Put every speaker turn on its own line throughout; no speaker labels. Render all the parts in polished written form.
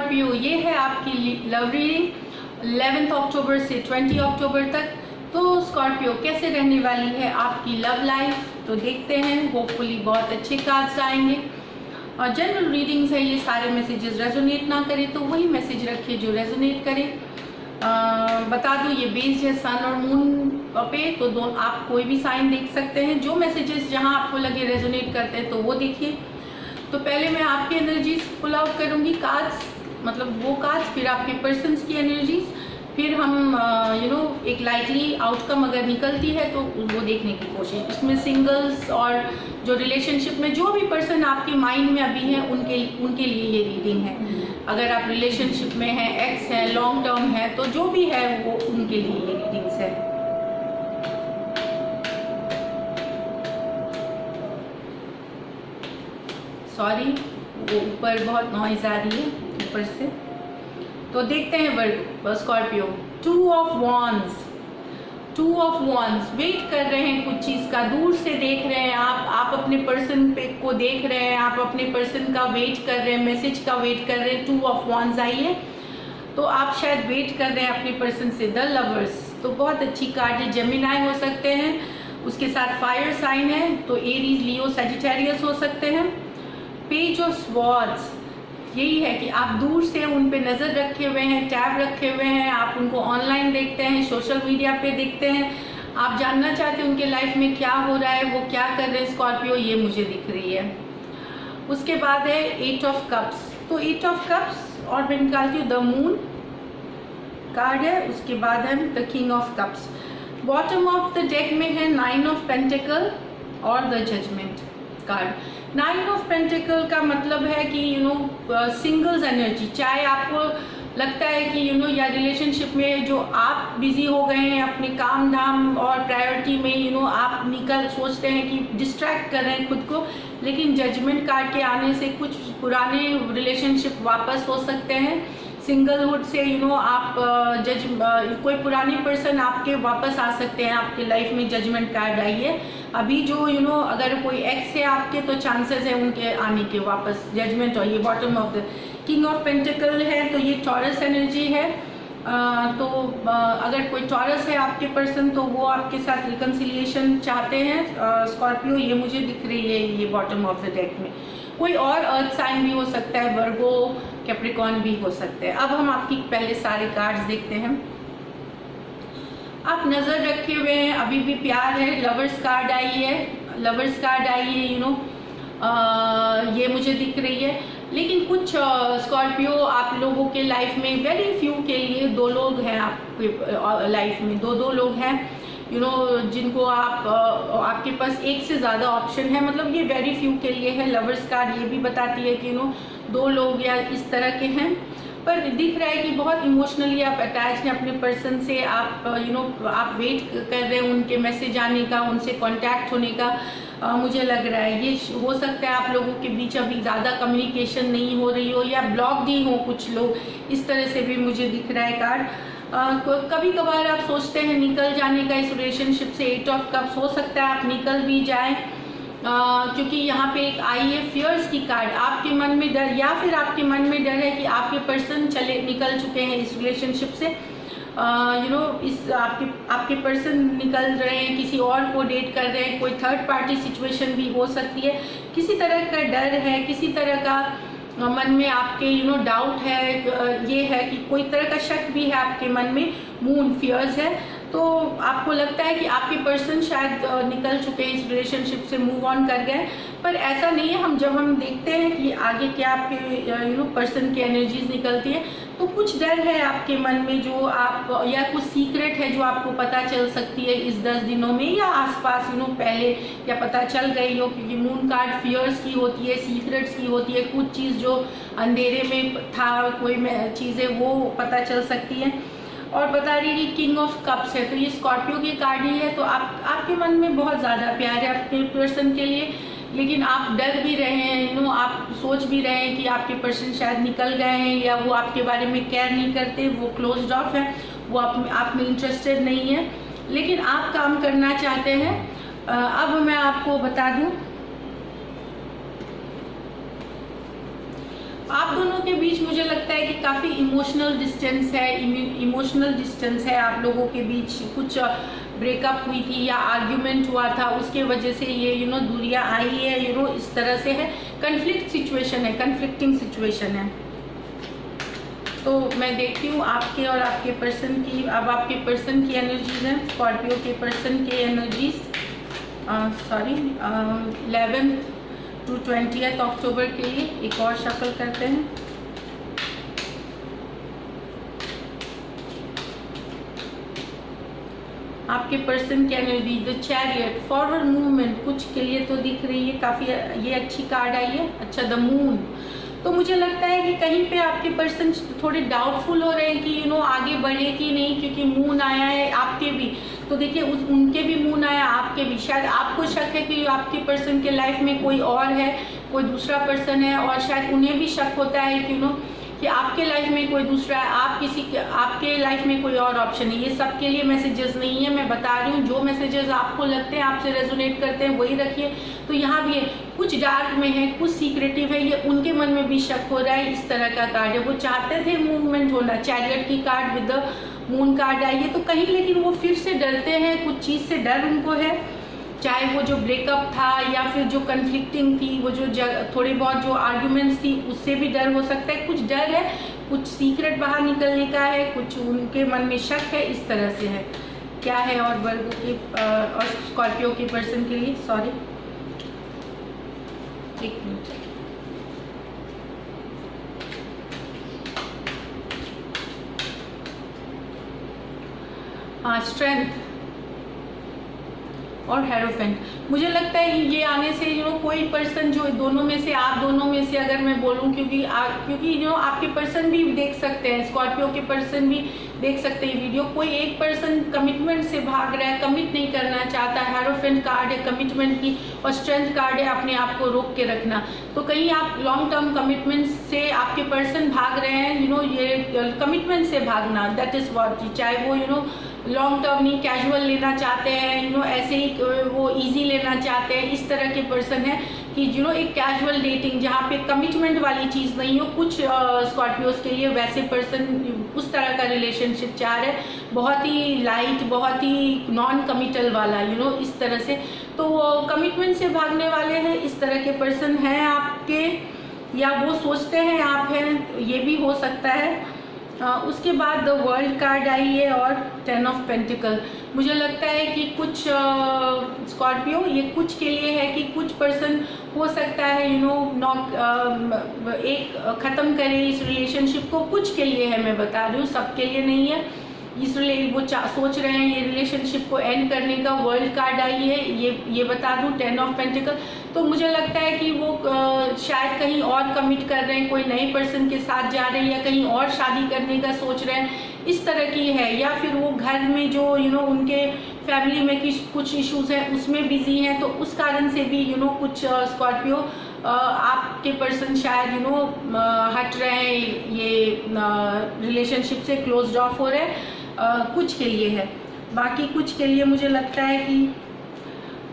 Scorpio, ये है आपकी लव रीडिंग 11 अक्टूबर से 20 अक्टूबर तक। तो स्कॉर्पियो कैसे रहने वाली है आपकी लव लाइफ, तो देखते हैं। होपफुली बहुत अच्छे कार्ड्स आएंगे और जनरल रीडिंग्स है, ये सारे मैसेजेस रेजोनेट ना करे तो वही मैसेज रखिए जो रेजोनेट करे। बता दूं ये बेस्ड है सन और मून पे, तो दो आप कोई भी साइन देख सकते हैं। जो मैसेजेस जहां आपको लगे रेजोनेट करते हैं तो वो देखिए। तो पहले मैं आपकी एनर्जीज पुल आउट करूंगी कार्ड्स, मतलब वो कार्ड्स, फिर आपके पर्सन्स की एनर्जीज, फिर हम एक लाइकली आउटकम अगर निकलती है तो वो देखने की कोशिश। इसमें सिंगल्स और जो रिलेशनशिप में जो भी पर्सन आपके माइंड में अभी है उनके लिए ये रीडिंग है। अगर आप रिलेशनशिप में हैं, एक्स है, लॉन्ग टर्म है, तो जो भी है वो उनके लिए ये रीडिंग्स है। सॉरी, वो ऊपर बहुत नॉइज आ रही है ऊपर से। तो देखते हैं वर्ग Scorpio. 2 of wands, 2 of wands, wait कर रहे हैं कुछ चीज़ का, दूर से देख रहे हैं आप अपने पर्सन पे को देख रहे हैं, आप अपने पर्सन का वेट कर रहे हैं, मैसेज का वेट कर रहे हैं। 2 ऑफ वॉन्ड्स आई है, तो आप शायद वेट कर रहे हैं अपने पर्सन से। द लवर्स, तो बहुत अच्छी कार्ड है, जेमिनाई हो सकते हैं, उसके साथ फायर साइन है, तो एरीज, लियो, सजिटेरियस हो सकते हैं। पेज ऑफ स्वॉर्ड्स, यही है कि आप दूर से उन पे नज़र रखे हुए हैं, टैब रखे हुए हैं, आप उनको ऑनलाइन देखते हैं, सोशल मीडिया पे देखते हैं, आप जानना चाहते हैं उनके लाइफ में क्या हो रहा है, वो क्या कर रहे हैं स्कॉर्पियो, ये मुझे दिख रही है। उसके बाद है 8 ऑफ कप्स, तो 8 ऑफ कप्स और मैं निकालती हूँ द मून कार्ड है, उसके बाद है the king of cups. Bottom of the deck में है 9 ऑफ पेंटिकल और the judgement card. 9 of pentacles का मतलब है कि सिंगल्स एनर्जी, चाहे आपको लगता है कि या रिलेशनशिप में जो आप बिजी हो गए हैं अपने काम धाम और प्रायोरिटी में, आप सोचते हैं कि डिस्ट्रैक्ट कर रहे हैं खुद को, लेकिन जजमेंट कार्ड के आने से कुछ पुराने रिलेशनशिप वापस हो सकते हैं। सिंगलहुड से आप कोई पुराने पर्सन आपके वापस आ सकते हैं आपके लाइफ में। जजमेंट कार्ड आई है अभी, जो अगर कोई एक्स है आपके तो चांसेस है उनके आने के वापस। जजमेंट, और ये bottom of the king of pentacle है, तो ये टॉरस एनर्जी है। तो अगर कोई टॉरस है आपके पर्सन तो वो आपके साथ रिकन्सिलिएशन चाहते हैं स्कॉर्पियो, ये मुझे दिख रही है ये बॉटम ऑफ द डेक में। कोई और अर्थ साइन भी हो सकता है, वर्गो, कैप्रिकॉर्न भी हो सकते हैं। अब हम आपकी पहले सारे कार्ड्स देखते हैं। आप नज़र रखे हुए हैं, अभी भी प्यार है, लवर्स कार्ड आई है, लवर्स कार्ड आई है, ये मुझे दिख रही है। लेकिन कुछ स्कॉर्पियो आप लोगों के लाइफ में, वेरी फ्यू के लिए 2 लोग हैं आपके लाइफ में, 2 लोग हैं जिनको आपके पास एक से ज़्यादा ऑप्शन है, मतलब ये वेरी फ्यू के लिए है। लवर्स कार्ड ये भी बताती है कि 2 लोग या इस तरह के हैं, पर दिख रहा है कि बहुत इमोशनली आप अटैच हैं अपने पर्सन से। आप आप वेट कर रहे हैं उनके मैसेज आने का, उनसे कांटेक्ट होने का। मुझे लग रहा है ये हो सकता है आप लोगों के बीच अभी ज़्यादा कम्युनिकेशन नहीं हो रही हो या ब्लॉक्ड ही हो कुछ लोग, इस तरह से भी मुझे दिख रहा है कार्ड। कभी कभार आप सोचते हैं निकल जाने का इस रिलेशनशिप से। 8 ऑफ कप्स, हो सकता है आप निकल भी जाएं, क्योंकि यहाँ पे एक आई है फियर्स की कार्ड। आपके मन में डर, या फिर आपके मन में डर है कि आपके पर्सन निकल चुके हैं इस रिलेशनशिप से। इस आपके पर्सन निकल रहे हैं, किसी और को डेट कर रहे हैं, कोई थर्ड पार्टी सिचुएशन भी हो सकती है। किसी तरह का डर है, किसी तरह का मन में आपके डाउट है, ये है कि कोई तरह का शक भी है आपके मन में। मून फियर्स है, तो आपको लगता है कि आपके पर्सन शायद निकल चुके हैं इस रिलेशनशिप से, मूव ऑन कर गए, पर ऐसा नहीं है। जब हम देखते हैं कि आगे क्या आपके पर्सन की एनर्जीज निकलती है, तो कुछ डर है आपके मन में जो आप, या कुछ सीक्रेट है जो आपको पता चल सकती है इस 10 दिनों में, या आसपास पहले या पता चल गई हो, क्योंकि मून कार्ड फियर्स की होती है, सीक्रेट्स की होती है। कुछ चीज़ जो अंधेरे में था, कोई चीज़ें वो पता चल सकती है। और बता रही है कि किंग ऑफ कप्स है, तो ये स्कॉर्पियो की कार्ड ही है। तो आपके मन में बहुत ज़्यादा प्यार है आपके पर्सन के लिए, लेकिन आप डर भी रहे हैं, आप सोच भी रहे हैं कि आपके पर्सन शायद निकल गए हैं, या वो आपके बारे में केयर नहीं करते, वो क्लोज्ड ऑफ है, वो आप में इंटरेस्टेड नहीं है, लेकिन आप काम करना चाहते हैं। अब मैं आपको बता दूं, आप दोनों के बीच मुझे लगता है कि काफ़ी इमोशनल डिस्टेंस है, इमोशनल डिस्टेंस है आप लोगों के बीच। कुछ ब्रेकअप हुई थी या आर्ग्यूमेंट हुआ था, उसके वजह से ये दूरियां आई है, इस तरह से है। कन्फ्लिक्ट सिचुएशन है, कन्फ्लिक्टिंग सिचुएशन है। तो मैं देखती हूँ आपके और आपके पर्सन की, अब आपके पर्सन की एनर्जीज हैं, स्कॉर्पियो के पर्सन के एनर्जीज, 11 to 20 अक्टूबर के लिए। एक और शफल करते हैं। आपके पर्सन की energy, the chariot, forward movement कुछ के लिए तो दिख रही है, काफ़ी ये अच्छी कार्ड आई है। अच्छा, द मून, तो मुझे लगता है कि कहीं पे आपके पर्सन थोड़े डाउटफुल हो रहे हैं कि आगे बढ़े कि नहीं, क्योंकि मून आया है आपके भी। तो देखिए उनके भी मून आया, आपके भी। शायद आपको शक है कि आपके पर्सन के लाइफ में कोई और है, कोई दूसरा पर्सन है, और शायद उन्हें भी शक होता है कि आपके लाइफ में कोई दूसरा है, आपके लाइफ में कोई और ऑप्शन है। ये सबके लिए मैसेजेस नहीं है, मैं बता रही हूँ। जो मैसेजेस आपको लगते हैं, आपसे रेजोनेट करते हैं, वही रखिए। तो यहाँ भी है, कुछ डार्क में है, कुछ सीक्रेटिव है, ये उनके मन में भी शक हो रहा है। इस तरह का कार्ड है, वो चाहते थे मूवमेंट होना। चैरियट की card with the moon card आई है, तो कहीं लेकिन वो फिर से डरते हैं, कुछ चीज़ से डर उनको है। चाहे वो जो ब्रेकअप था या फिर जो कन्फ्लिक्टिंग थी, वो जो थोड़े बहुत जो आर्ग्यूमेंट्स थी, उससे भी डर हो सकता है। कुछ डर है, कुछ सीक्रेट बाहर निकलने का है, कुछ उनके मन में शक है, इस तरह से है। क्या है और वर्गो के और स्कॉर्पियो के पर्सन के लिए, सॉरी एक मिनट। हाँ, स्ट्रेंथ और हेरोफेंट। मुझे लगता है ये आने से कोई पर्सन जो दोनों में से, आप दोनों में से अगर मैं बोलूं, क्योंकि आपके पर्सन भी देख सकते हैं, स्कॉर्पियो के पर्सन भी देख सकते हैं वीडियो। कोई एक पर्सन कमिटमेंट से भाग रहा है, कमिट नहीं करना चाहता। हेरोफेंट कार्ड है कमिटमेंट की, और स्ट्रेंथ कार्ड है अपने आप को रोक के रखना। तो कहीं आप लॉन्ग टर्म कमिटमेंट से आपके पर्सन भाग रहे हैं, ये कमिटमेंट से भागना, दैट इज व्हाट। चाहे वो लॉन्ग टर्म नहीं, कैजुअल लेना चाहते हैं, ऐसे ही वो इजी लेना चाहते हैं, इस तरह के पर्सन है कि एक कैजुअल डेटिंग जहाँ पे कमिटमेंट वाली चीज़ नहीं हो। कुछ स्कॉर्पियोज के लिए वैसे पर्सन उस तरह का रिलेशनशिप चाह रहे हैं, बहुत ही लाइट, बहुत ही नॉन कमिटल वाला, इस तरह से। तो कमिटमेंट से भागने वाले हैं, इस तरह के पर्सन हैं आपके, या वो सोचते हैं आप हैं, ये भी हो सकता है। उसके बाद द वर्ल्ड कार्ड आई है और 10 ऑफ पेंटिकल। मुझे लगता है कि कुछ स्कॉर्पियो, ये कुछ के लिए है कि कुछ पर्सन हो सकता है एक ख़त्म करे इस रिलेशनशिप को। कुछ के लिए है, मैं बता रही हूँ, सबके लिए नहीं है। इसलिए वो सोच रहे हैं ये रिलेशनशिप को एंड करने का। वर्ल्ड कार्ड आई है, ये बता दूं, 10 ऑफ पेंटिकल। तो मुझे लगता है कि वो शायद कहीं और कमिट कर रहे हैं, कोई नए पर्सन के साथ जा रहे हैं, या कहीं और शादी करने का सोच रहे हैं, इस तरह की है। या फिर वो घर में जो उनके फैमिली में कुछ इश्यूज हैं, उसमें बिजी हैं, तो उस कारण से भी कुछ स्कॉर्पियो आपके पर्सन शायद हट रहे हैं, ये रिलेशनशिप से क्लोज ऑफ हो रहे हैं। कुछ के लिए है, बाकी कुछ के लिए मुझे लगता है कि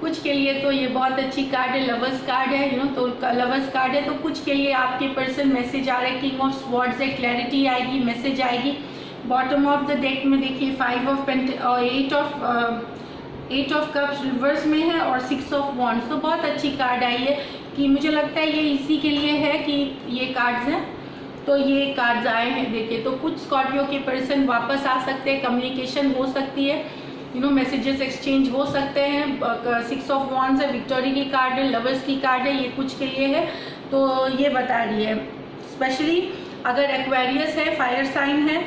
कुछ के लिए तो ये बहुत अच्छी कार्ड है, लवर्स कार्ड है, तो लवर्स कार्ड है। तो कुछ के लिए आपके पर्सन मैसेज आ रहे हैं, किंग ऑफ स्वॉर्ड्स है, क्लैरिटी आएगी, मैसेज आएगी। बॉटम ऑफ द डेक में देखिए 5 ऑफ और 8 ऑफ कप्स रिवर्स में है, और 6 ऑफ वॉन्ड्स। तो बहुत अच्छी कार्ड आई है कि मुझे लगता है ये इसी के लिए है कि ये कार्ड्स हैं। तो ये कार्ड्स आए हैं, देखिए। तो कुछ स्कॉर्पियो के पर्सन वापस आ सकते हैं, कम्युनिकेशन हो सकती है, मैसेजेस एक्सचेंज हो सकते हैं। 6 ऑफ वॉन्ड्स है, विक्टोरी की कार्ड है, लवर्स की कार्ड है, ये कुछ के लिए है। तो ये बता रही है, स्पेशली अगर एक्वेरियस है, फायर साइन है,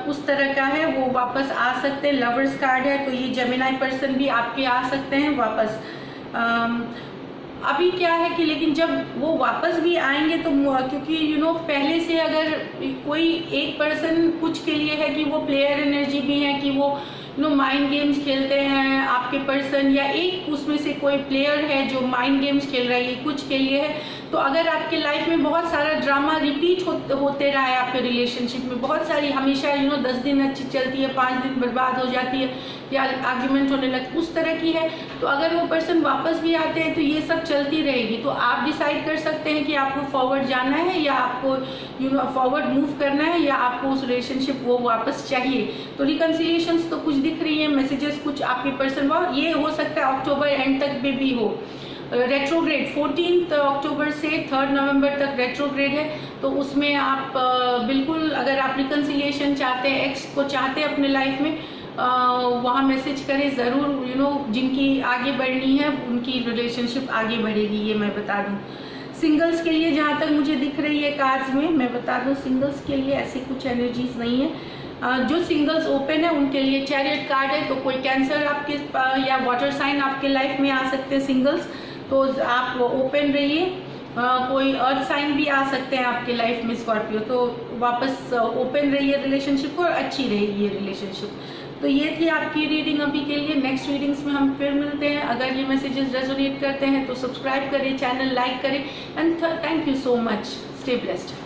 उस तरह का है, वो वापस आ सकते हैं। लवर्स कार्ड है, तो ये जेमिनाई पर्सन भी आपके आ सकते हैं वापस। अभी क्या है कि लेकिन जब वो वापस भी आएंगे तो क्योंकि पहले से अगर कोई एक पर्सन कुछ के लिए है कि वो प्लेयर एनर्जी भी है, कि वो माइंड गेम्स खेलते हैं आपके पर्सन, या एक उसमें से कोई प्लेयर है जो माइंड गेम्स खेल रहा है, ये कुछ के लिए है। तो अगर आपके लाइफ में बहुत सारा ड्रामा रिपीट होते रहा है, आपके रिलेशनशिप में बहुत सारी हमेशा 10 दिन अच्छी चलती है, 5 दिन बर्बाद हो जाती है या आर्ग्यूमेंट होने लगती, उस तरह की है, तो अगर वो पर्सन वापस भी आते हैं तो ये सब चलती रहेगी। तो आप डिसाइड कर सकते हैं कि आपको फॉरवर्ड जाना है या आपको फॉरवर्ड मूव करना है, या आपको उस रिलेशनशिप वो वापस चाहिए। तो रिकन्सिलिएशंस तो कुछ दिख रही है, मैसेजेस कुछ आपके पर्सन, ये हो सकता है अक्टूबर एंड तक में भी हो। रेट्रोग्रेड 14 अक्टूबर से 3 नवंबर तक रेट्रोग्रेड है, तो उसमें आप बिल्कुल अगर आप रिकन्सिलिएशन चाहते हैं, एक्स को चाहते हैं अपने लाइफ में, वहाँ मैसेज करें ज़रूर। जिनकी आगे बढ़नी है उनकी रिलेशनशिप आगे बढ़ेगी, ये मैं बता दूँ। सिंगल्स के लिए जहाँ तक मुझे दिख रही है कार्ड्स में, मैं बता दूँ सिंगल्स के लिए ऐसी कुछ एनर्जीज नहीं है। जो सिंगल्स ओपन है उनके लिए चैरियट कार्ड है, तो कोई कैंसर आपके या वाटर साइन आपके लाइफ में आ सकते हैं सिंगल्स, तो आप ओपन रहिए। कोई अर्थ साइन भी आ सकते हैं आपके लाइफ में स्कॉर्पियो, तो वापस ओपन रहिए रिलेशनशिप को, और अच्छी रहेगी ये रिलेशनशिप। तो ये थी आपकी रीडिंग अभी के लिए। नेक्स्ट रीडिंग्स में हम फिर मिलते हैं। अगर ये मैसेजेस रेजोनेट करते हैं तो सब्सक्राइब करें, चैनल लाइक करें, and thank you so much. Stay blessed.